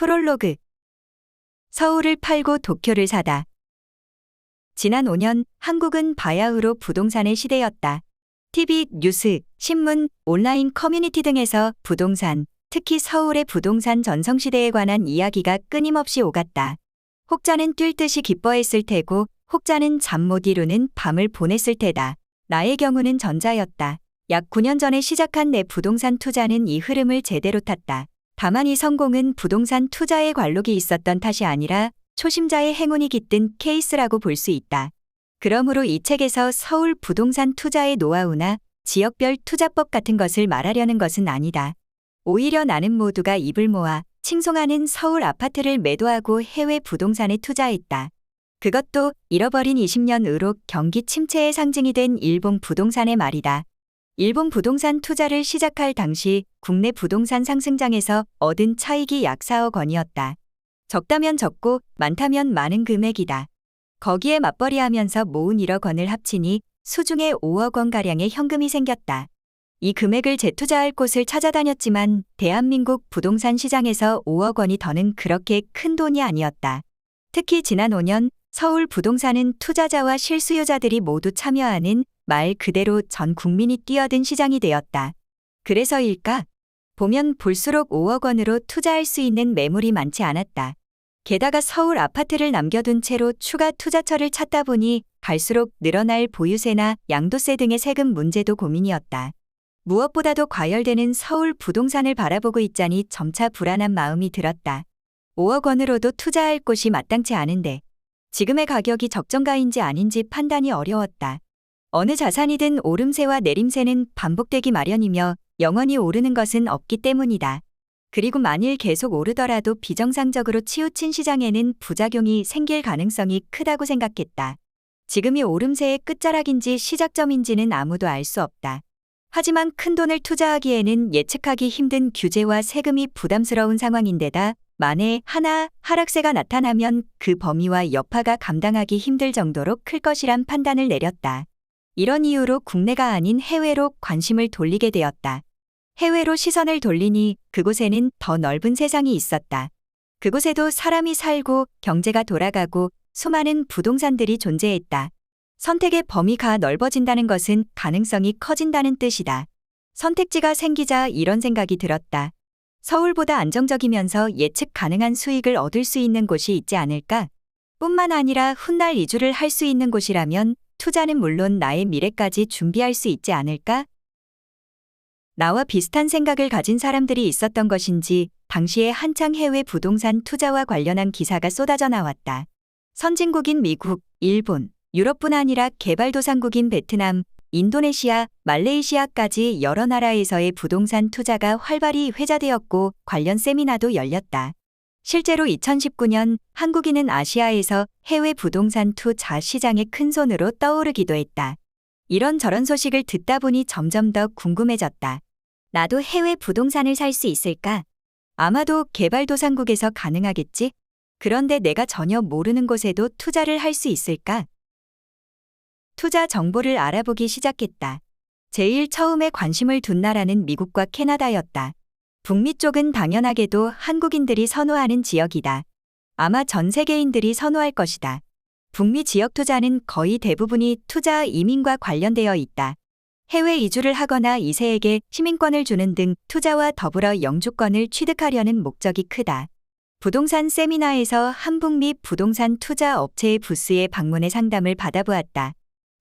프롤로그. 서울을 팔고 도쿄를 사다. 지난 5년 한국은 바야흐로 부동산의 시대였다. TV, 뉴스, 신문, 온라인 커뮤니티 등에서 부동산, 특히 서울의 부동산 전성시대에 관한 이야기가 끊임없이 오갔다. 혹자는 뛸 듯이 기뻐했을 테고 혹자는 잠 못 이루는 밤을 보냈을 테다. 나의 경우는 전자였다. 약 9년 전에 시작한 내 부동산 투자는 이 흐름을 제대로 탔다. 다만 이 성공은 부동산 투자에 관록이 있었던 탓이 아니라 초심자의 행운이 깃든 케이스라고 볼 수 있다. 그러므로 이 책에서 서울 부동산 투자의 노하우나 지역별 투자법 같은 것을 말하려는 것은 아니다. 오히려 나는 모두가 입을 모아 칭송하는 서울 아파트를 매도하고 해외 부동산에 투자했다. 그것도 잃어버린 20년 의록 경기 침체의 상징이 된 일본 부동산의 말이다. 일본 부동산 투자를 시작할 당시 국내 부동산 상승장에서 얻은 차익이 약 4억 원이었다. 적다면 적고 많다면 많은 금액이다. 거기에 맞벌이하면서 모은 1억 원을 합치니 수중에 5억 원가량의 현금이 생겼다. 이 금액을 재투자할 곳을 찾아다녔지만 대한민국 부동산 시장에서 5억 원이 더는 그렇게 큰 돈이 아니었다. 특히 지난 5년 서울 부동산은 투자자와 실수요자들이 모두 참여하는 말 그대로 전 국민이 뛰어든 시장이 되었다. 그래서일까? 보면 볼수록 5억 원으로 투자할 수 있는 매물이 많지 않았다. 게다가 서울 아파트를 남겨둔 채로 추가 투자처를 찾다 보니 갈수록 늘어날 보유세나 양도세 등의 세금 문제도 고민이었다. 무엇보다도 과열되는 서울 부동산을 바라보고 있자니 점차 불안한 마음이 들었다. 5억 원으로도 투자할 곳이 마땅치 않은데 지금의 가격이 적정가인지 아닌지 판단이 어려웠다. 어느 자산이든 오름세와 내림세는 반복되기 마련이며 영원히 오르는 것은 없기 때문이다. 그리고 만일 계속 오르더라도 비정상적으로 치우친 시장에는 부작용이 생길 가능성이 크다고 생각했다. 지금이 오름세의 끝자락인지 시작점인지는 아무도 알 수 없다. 하지만 큰돈을 투자하기에는 예측하기 힘든 규제와 세금이 부담스러운 상황인데다 만에 하나 하락세가 나타나면 그 범위와 여파가 감당하기 힘들 정도로 클 것이란 판단을 내렸다. 이런 이유로 국내가 아닌 해외로 관심을 돌리게 되었다. 해외로 시선을 돌리니 그곳에는 더 넓은 세상이 있었다. 그곳에도 사람이 살고 경제가 돌아가고 수많은 부동산들이 존재했다. 선택의 범위가 넓어진다는 것은 가능성이 커진다는 뜻이다. 선택지가 생기자 이런 생각이 들었다. 서울보다 안정적이면서 예측 가능한 수익을 얻을 수 있는 곳이 있지 않을까? 뿐만 아니라 훗날 이주를 할 수 있는 곳이라면 투자는 물론 나의 미래까지 준비할 수 있지 않을까? 나와 비슷한 생각을 가진 사람들이 있었던 것인지 당시에 한창 해외 부동산 투자와 관련한 기사가 쏟아져 나왔다. 선진국인 미국, 일본, 유럽뿐 아니라 개발도상국인 베트남, 인도네시아, 말레이시아까지 여러 나라에서의 부동산 투자가 활발히 회자되었고 관련 세미나도 열렸다. 실제로 2019년 한국인은 아시아에서 해외 부동산 투자 시장의 큰손으로 떠오르기도 했다. 이런저런 소식을 듣다 보니 점점 더 궁금해졌다. 나도 해외 부동산을 살 수 있을까? 아마도 개발도상국에서 가능하겠지? 그런데 내가 전혀 모르는 곳에도 투자를 할 수 있을까? 투자 정보를 알아보기 시작했다. 제일 처음에 관심을 둔 나라는 미국과 캐나다였다. 북미 쪽은 당연하게도 한국인들이 선호하는 지역이다. 아마 전 세계인들이 선호할 것이다. 북미 지역 투자는 거의 대부분이 투자 이민과 관련되어 있다. 해외 이주를 하거나 2세에게 시민권을 주는 등 투자와 더불어 영주권을 취득하려는 목적이 크다. 부동산 세미나에서 한북미 부동산 투자 업체의 부스에 방문해 상담을 받아보았다.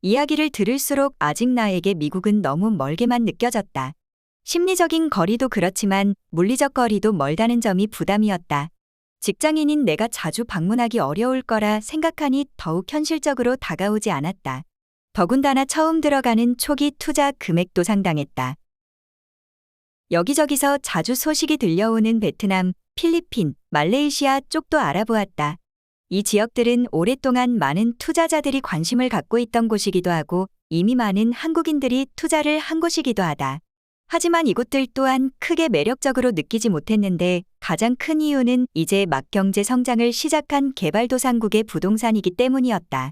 이야기를 들을수록 아직 나에게 미국은 너무 멀게만 느껴졌다. 심리적인 거리도 그렇지만 물리적 거리도 멀다는 점이 부담이었다. 직장인인 내가 자주 방문하기 어려울 거라 생각하니 더욱 현실적으로 다가오지 않았다. 더군다나 처음 들어가는 초기 투자 금액도 상당했다. 여기저기서 자주 소식이 들려오는 베트남, 필리핀, 말레이시아 쪽도 알아보았다. 이 지역들은 오랫동안 많은 투자자들이 관심을 갖고 있던 곳이기도 하고 이미 많은 한국인들이 투자를 한 곳이기도 하다. 하지만 이곳들 또한 크게 매력적으로 느끼지 못했는데 가장 큰 이유는 이제 막 경제 성장을 시작한 개발도상국의 부동산이기 때문이었다.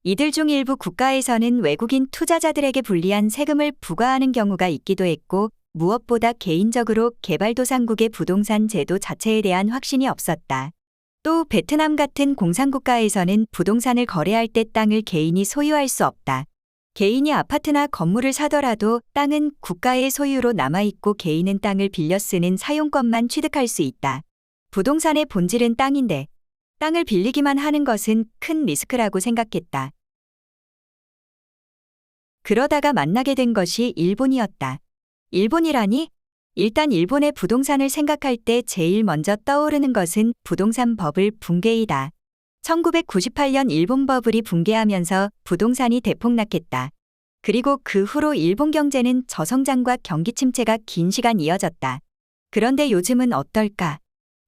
이들 중 일부 국가에서는 외국인 투자자들에게 불리한 세금을 부과하는 경우가 있기도 했고 무엇보다 개인적으로 개발도상국의 부동산 제도 자체에 대한 확신이 없었다. 또 베트남 같은 공산국가에서는 부동산을 거래할 때 땅을 개인이 소유할 수 없다. 개인이 아파트나 건물을 사더라도 땅은 국가의 소유로 남아있고 개인은 땅을 빌려 쓰는 사용권만 취득할 수 있다. 부동산의 본질은 땅인데 땅을 빌리기만 하는 것은 큰 리스크라고 생각했다. 그러다가 만나게 된 것이 일본이었다. 일본이라니? 일단 일본의 부동산을 생각할 때 제일 먼저 떠오르는 것은 부동산 버블 붕괴이다. 1998년 일본 버블이 붕괴하면서 부동산이 대폭락했다. 그리고 그 후로 일본 경제는 저성장과 경기 침체가 긴 시간 이어졌다. 그런데 요즘은 어떨까?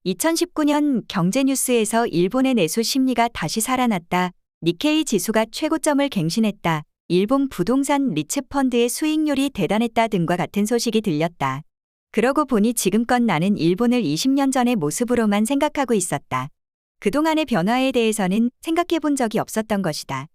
2019년 경제뉴스에서 일본의 내수 심리가 다시 살아났다. 니케이 지수가 최고점을 갱신했다. 일본 부동산 리츠 펀드의 수익률이 대단했다 등과 같은 소식이 들렸다. 그러고 보니 지금껏 나는 일본을 20년 전의 모습으로만 생각하고 있었다. 그동안의 변화에 대해서는 생각해 본 적이 없었던 것이다.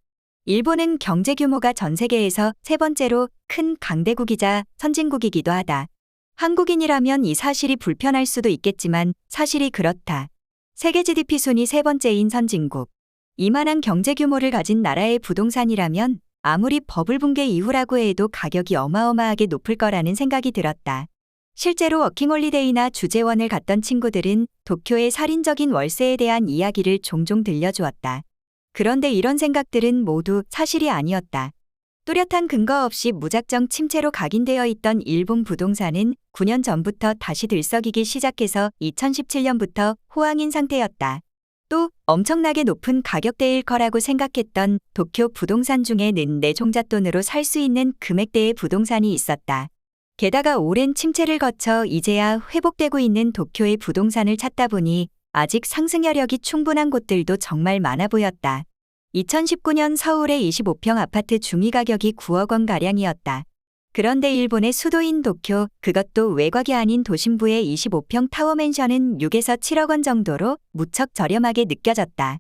일본은 경제 규모가 전 세계에서 세 번째로 큰 강대국이자 선진국이기도 하다. 한국인이라면 이 사실이 불편할 수도 있겠지만 사실이 그렇다. 세계 GDP 순위 세 번째인 선진국. 이만한 경제 규모를 가진 나라의 부동산이라면 아무리 버블 붕괴 이후라고 해도 가격이 어마어마하게 높을 거라는 생각이 들었다. 실제로 워킹홀리데이나 주재원을 갔던 친구들은 도쿄의 살인적인 월세에 대한 이야기를 종종 들려주었다. 그런데 이런 생각들은 모두 사실이 아니었다. 뚜렷한 근거 없이 무작정 침체로 각인되어 있던 일본 부동산은 9년 전부터 다시 들썩이기 시작해서 2017년부터 호황인 상태였다. 또 엄청나게 높은 가격대일 거라고 생각했던 도쿄 부동산 중에는 내 종잣돈으로 살 수 있는 금액대의 부동산이 있었다. 게다가 오랜 침체를 거쳐 이제야 회복되고 있는 도쿄의 부동산을 찾다 보니 아직 상승 여력이 충분한 곳들도 정말 많아 보였다. 2019년 서울의 25평 아파트 중위가격이 9억 원가량이었다. 그런데 일본의 수도인 도쿄, 그것도 외곽이 아닌 도심부의 25평 타워 맨션은 6에서 7억 원 정도로 무척 저렴하게 느껴졌다.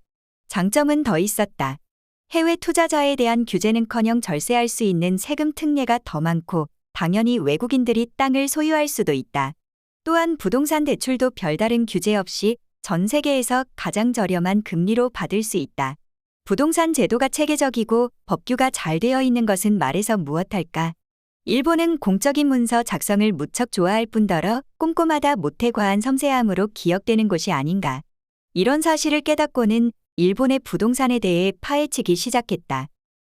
장점은 더 있었다. 해외 투자자에 대한 규제는커녕 절세할 수 있는 세금 특례가 더 많고 당연히 외국인들이 땅을 소유할 수도 있다. 또한 부동산 대출도 별다른 규제 없이 전 세계에서 가장 저렴한 금리로 받을 수 있다. 부동산 제도가 체계적이고 법규가 잘 되어 있는 것은 말해서 무엇할까? 일본은 공적인 문서 작성을 무척 좋아할 뿐더러 꼼꼼하다 못해 과한 섬세함으로 기억되는 곳이 아닌가. 이런 사실을 깨닫고는 일본의 부동산에 대해 파헤치기 시작했다.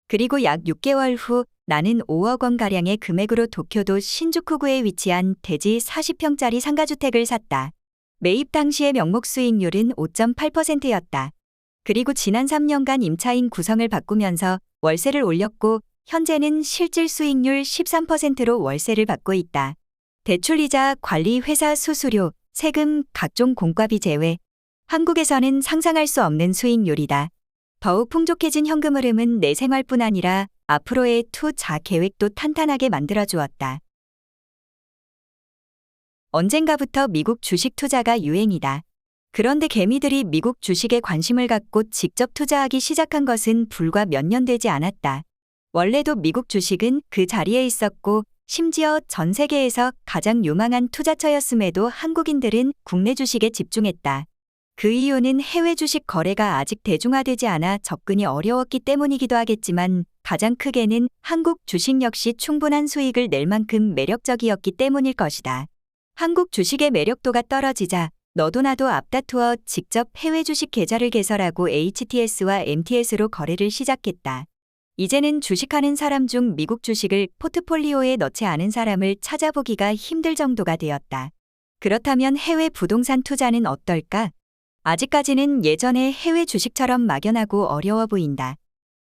그리고 약 6개월 후 나는 5억 원가량의 금액으로 도쿄도 신주쿠구에 위치한 대지 40평짜리 상가주택을 샀다. 매입 당시의 명목 수익률은 5.8%였다. 그리고 지난 3년간 임차인 구성을 바꾸면서 월세를 올렸고 현재는 실질 수익률 13%로 월세를 받고 있다. 대출이자 관리 회사 수수료, 세금, 각종 공과비 제외. 한국에서는 상상할 수 없는 수익률이다. 더욱 풍족해진 현금 흐름은 내 생활뿐 아니라 앞으로의 투자 계획도 탄탄하게 만들어주었다. 언젠가부터 미국 주식 투자가 유행이다. 그런데 개미들이 미국 주식에 관심을 갖고 직접 투자하기 시작한 것은 불과 몇 년 되지 않았다. 원래도 미국 주식은 그 자리에 있었고 심지어 전 세계에서 가장 유망한 투자처였음에도 한국인들은 국내 주식에 집중했다. 그 이유는 해외 주식 거래가 아직 대중화되지 않아 접근이 어려웠기 때문이기도 하겠지만 가장 크게는 한국 주식 역시 충분한 수익을 낼 만큼 매력적이었기 때문일 것이다. 한국 주식의 매력도가 떨어지자 너도 나도 앞다투어 직접 해외 주식 계좌를 개설하고 HTS와 MTS로 거래를 시작했다. 이제는 주식하는 사람 중 미국 주식을 포트폴리오에 넣지 않은 사람을 찾아보기가 힘들 정도가 되었다. 그렇다면 해외 부동산 투자는 어떨까? 아직까지는 예전의 해외 주식처럼 막연하고 어려워 보인다.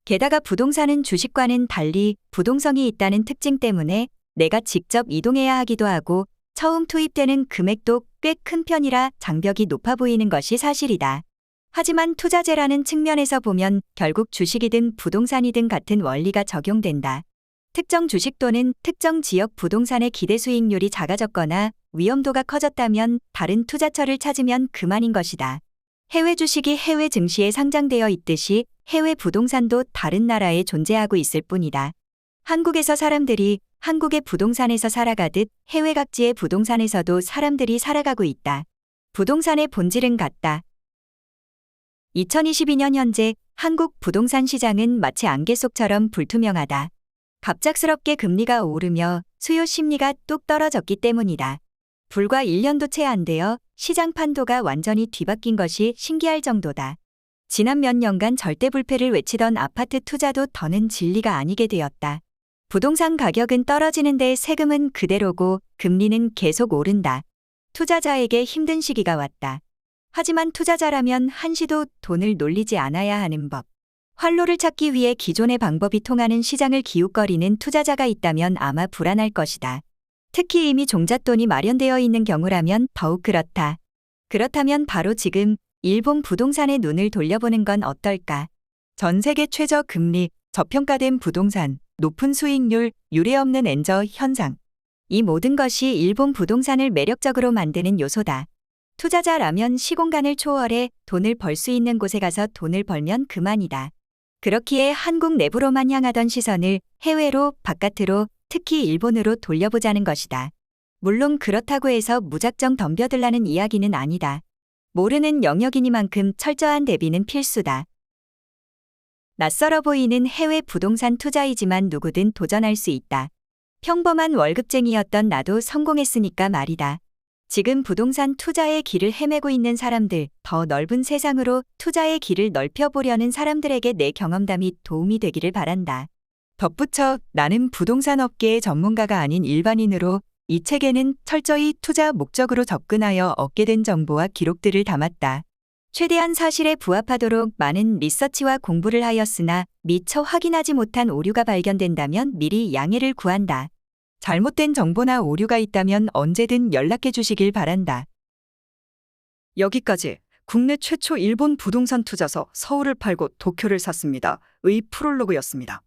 게다가 부동산은 주식과는 달리 부동성이 있다는 특징 때문에 내가 직접 이동해야 하기도 하고 처음 투입되는 금액도 꽤 큰 편이라 장벽이 높아 보이는 것이 사실이다. 하지만 투자재라는 측면에서 보면 결국 주식이든 부동산이든 같은 원리가 적용된다. 특정 주식 또는 특정 지역 부동산의 기대 수익률이 작아졌거나 위험도가 커졌다면 다른 투자처를 찾으면 그만인 것이다. 해외 주식이 해외 증시에 상장되어 있듯이 해외 부동산도 다른 나라에 존재하고 있을 뿐이다. 한국에서 사람들이 한국의 부동산에서 살아가듯 해외 각지의 부동산에서도 사람들이 살아가고 있다. 부동산의 본질은 같다. 2022년 현재 한국 부동산 시장은 마치 안개 속처럼 불투명하다. 갑작스럽게 금리가 오르며 수요 심리가 뚝 떨어졌기 때문이다. 불과 1년도 채 안 되어 시장 판도가 완전히 뒤바뀐 것이 신기할 정도다. 지난 몇 년간 절대 불패를 외치던 아파트 투자도 더는 진리가 아니게 되었다. 부동산 가격은 떨어지는데 세금은 그대로고 금리는 계속 오른다. 투자자에게 힘든 시기가 왔다. 하지만 투자자라면 한시도 돈을 놀리지 않아야 하는 법. 활로를 찾기 위해 기존의 방법이 통하는 시장을 기웃거리는 투자자가 있다면 아마 불안할 것이다. 특히 이미 종잣돈이 마련되어 있는 경우라면 더욱 그렇다. 그렇다면 바로 지금 일본 부동산에 눈을 돌려보는 건 어떨까? 전 세계 최저 금리, 저평가된 부동산, 높은 수익률, 유례없는 엔저 현상. 이 모든 것이 일본 부동산을 매력적으로 만드는 요소다. 투자자라면 시공간을 초월해 돈을 벌 수 있는 곳에 가서 돈을 벌면 그만이다. 그렇기에 한국 내부로만 향하던 시선을 해외로, 바깥으로, 특히 일본으로 돌려보자는 것이다. 물론 그렇다고 해서 무작정 덤벼들라는 이야기는 아니다. 모르는 영역이니만큼 철저한 대비는 필수다. 낯설어 보이는 해외 부동산 투자이지만 누구든 도전할 수 있다. 평범한 월급쟁이였던 나도 성공했으니까 말이다. 지금 부동산 투자의 길을 헤매고 있는 사람들, 더 넓은 세상으로 투자의 길을 넓혀보려는 사람들에게 내 경험담이 도움이 되기를 바란다. 덧붙여 나는 부동산 업계의 전문가가 아닌 일반인으로 이 책에는 철저히 투자 목적으로 접근하여 얻게 된 정보와 기록들을 담았다. 최대한 사실에 부합하도록 많은 리서치와 공부를 하였으나 미처 확인하지 못한 오류가 발견된다면 미리 양해를 구한다. 잘못된 정보나 오류가 있다면 언제든 연락해 주시길 바란다. 여기까지 국내 최초 일본 부동산 투자서 서울을 팔고 도쿄를 샀습니다. 의 프롤로그였습니다.